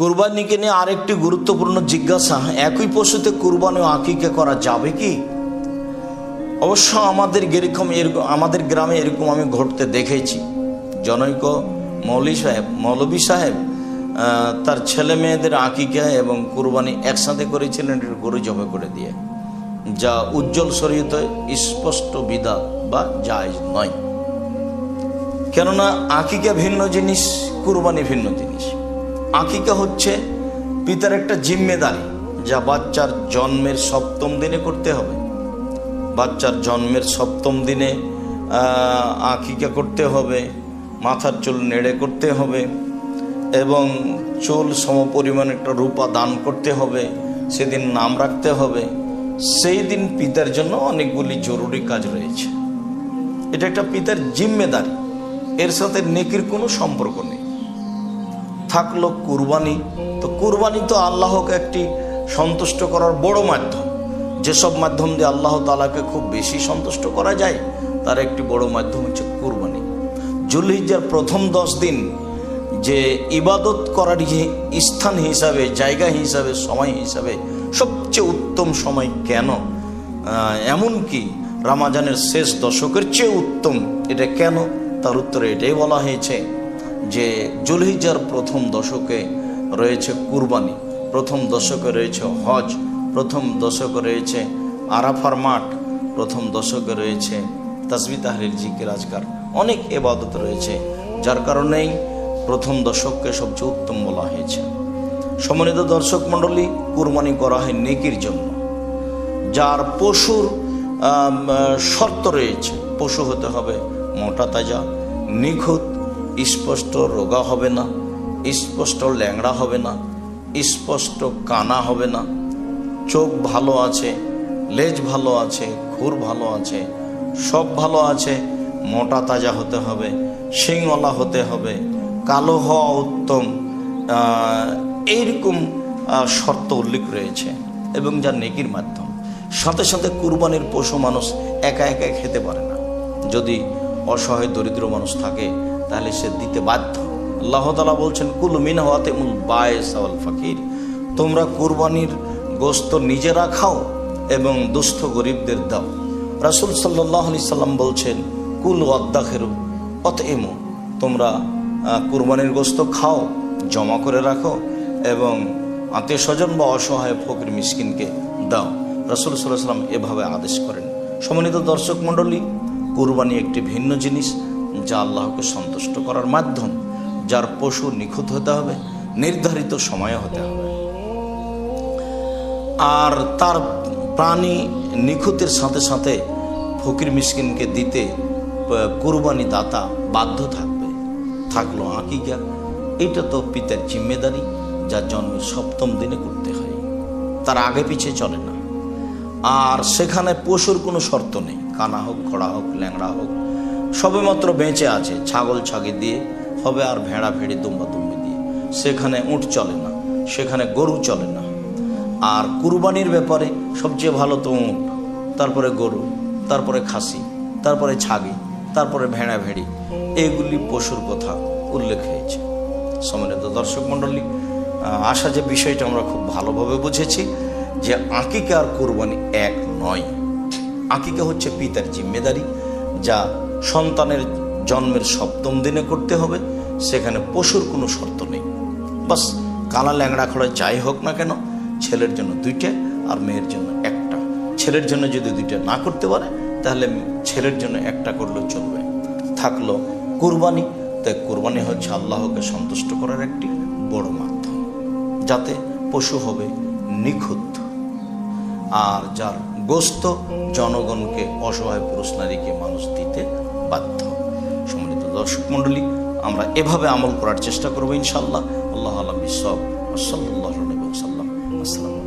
কুরবানিকে নিয়ে আরেকটি গুরুত্বপূর্ণ জিজ্ঞাসা, একই পশুতে কুরবানি ও আকিকা করা যাবে কি? অবশ্য আমাদের গ্রামে এরকম আমি ঘটতে দেখেছি। জনৈক মৌলভী সাহেব তার ছেলে মেয়েদের আকিকা এবং কুরবানি একসাথে করেছিলেন গরু জবাই করে দিয়ে, যা উজ্জ্বল শরীয়তে স্পষ্ট বিধান বা জায়েজ নয়। কেননা আকিকা ভিন্ন জিনিস, কুরবানি ভিন্ন জিনিস। আকিকা হচ্ছে পিতার একটা জিম্মেদারি, যা বাচ্চার জন্মের 7ম দিনে করতে হবে। বাচ্চার জন্মের 7ম দিনে আকিকা করতে হবে, মাথার চুল নেড়ে করতে হবে এবং চুল সমপরিমাণ একটা রূপা দান করতে হবে, সেদিন নাম রাখতে হবে। সেই দিন পিতার জন্য অনেকগুলি জরুরি কাজ রয়েছে। এটা একটা পিতার জিম্মেদারি, এর সাথে নেকির কোনো সম্পর্ক নেই। থাকলো কুরবানি, তো কুরবানি তো আল্লাহকে একটি সন্তুষ্ট করার বড় মাধ্যম। যেসব মাধ্যম দিয়ে আল্লাহ তাআলাকে খুব বেশি সন্তুষ্ট করা যায়, তার একটি বড় মাধ্যম হচ্ছে কুরবানি। যুলহিজ্জার প্রথম 10 দিন যে ইবাদত করার স্থান হিসাবে, জায়গা হিসাবে, সময় হিসাবে সবচেয়ে উত্তম সময় কেন? এমনকি রমজানের শেষ দশকের চেয়ে উত্তম এটা কেন? তার উত্তরে এটাই বলা হয়েছে যে যুলহিজ্জার প্রথম দশকে রয়েছে কুরবানি, প্রথম দশকে রয়েছে হজ, প্রথম দশকে রয়েছে আরাফার মাঠ, প্রথম দশকে রয়েছে তাসবিহ তাহলিল জিকির আজকার, অনেক ইবাদত রয়েছে, যার কারণেই প্রথম দশককে সবচেয়ে উত্তম বলা হয়েছে। সম্মানিত দর্শক মণ্ডলী, কুরবানি করা হয় নেকির জন্য। যার পশুর শর্ত রয়েছে, পশু হতে হবে মোটা তাজা, নিখুঁত, স্পষ্ট রোগা হবে না, স্পষ্ট ল্যাংড়া হবে না, স্পষ্ট কানা হবে না, চোখ ভালো আছে, লেজ ভালো আছে, খুর ভালো আছে, সব ভালো আছে, মোটা তাজা হতে হবে, শিংওয়ালা হতে হবে, কালো হওয়া উত্তম, এইরকম শর্ত উল্লেখ রয়েছে এবং যা নেকির মাধ্যম। সাথে সাথে কুরবানির পশু মানুষ একা একা খেতে পারে না। যদি অসহায় দরিদ্র মানুষ থাকে তাহলে সে দিতে বাধ্য। আল্লাহ তাআলা বলছেন, কুলু মিনহু আতিমুল বায়েস ওয়াল ফাকির, তোমরা কুরবানির গোশত নিজেরা খাও এবং দুস্থ গরিবদের দাও। রাসূল সাল্লাল্লাহু আলাইহি সাল্লাম বলছেন, কুলু ওয়াদ্দাখিরু আতইমু, তোমরা কুরবানির গোশত খাও, জমা করে রাখো এবং আত্মীয় স্বজন বা অসহায় ফকির মিসকিনকে দাও। রাসূল সাল্লাল্লাহু আলাইহি সাল্লাম এভাবে আদেশ করেন। সম্মানিত দর্শক মণ্ডলী, কুরবানি একটি ভিন্ন জিনিস, যা আল্লাহকে সন্তুষ্ট করার মাধ্যম। যার পশু নিখুঁত হতে হবে, নির্ধারিত সময়ে হতে হবে, আর তার প্রাণী নিখুঁতের সাথে সাথে ফকির মিসকিনকে দিতে কুরবানি দাতা বাধ্য থাকবে। থাকলো আকিকা, এটা তো পিতার জিম্মেদারি, যা জন্মের 7ম দিনে করতে হয়, তার আগে পিছিয়ে চলে না। আর সেখানে পশুর কোনো শর্ত নেই, কানা হোক, ঘোড়া হোক, ল্যাংড়া হোক, সবেমাত্র বেঁচে আছে, ছাগল ছাগি দিয়ে হবে আর ভেড়া ভেড়ি, দুম্বা দুম্বি দিয়ে। সেখানে উট চলে না, সেখানে গরু চলে না। আর কুরবানির ব্যাপারে সবচেয়ে ভালো তো উট, তারপরে গরু, তারপরে খাসি, তারপরে ছাগি, তারপরে ভেড়া ভেড়ি, এগুলি পশুর কথা উল্লেখ হয়েছে। সম্মানিত দর্শক মণ্ডলী, আশা যে বিষয়টা আমরা খুব ভালোভাবে বুঝেছি যে আকিকা আর কুরবানি এক নয়। আকিকা হচ্ছে পিতার জিম্মেদারি, যা সন্তানের জন্মের 7ম দিনে করতে হবে। সেখানে পশুর কোনো শর্ত নেই। বাস কালা ল্যাংড়া খোড়া যাই হোক না কেন, ছেলের জন্য 2টা আর মেয়ের জন্য 1টা। ছেলের জন্য যদি 2টা না করতে পারে তাহলে ছেলের জন্য 1টা করলেও চলবে। থাকলো কুরবানি, তাই কুরবানি হচ্ছে আল্লাহকে সন্তুষ্ট করার একটি বড় মাধ্যম, যাতে পশু হবে নিখুঁত আর যার গোশত জনগণকে, অসহায় পুরুষ নারীকে মানুষ দিতে বাধ্য। সম্মানিত দর্শক মণ্ডলী, আমরা এভাবে আমল করার চেষ্টা করবো ইনশাআল্লাহ। আল্লাহ আলাম বিসওয়াব। সাল্লাল্লাহু আলাইহি ওয়াসাল্লাম। আসসালামু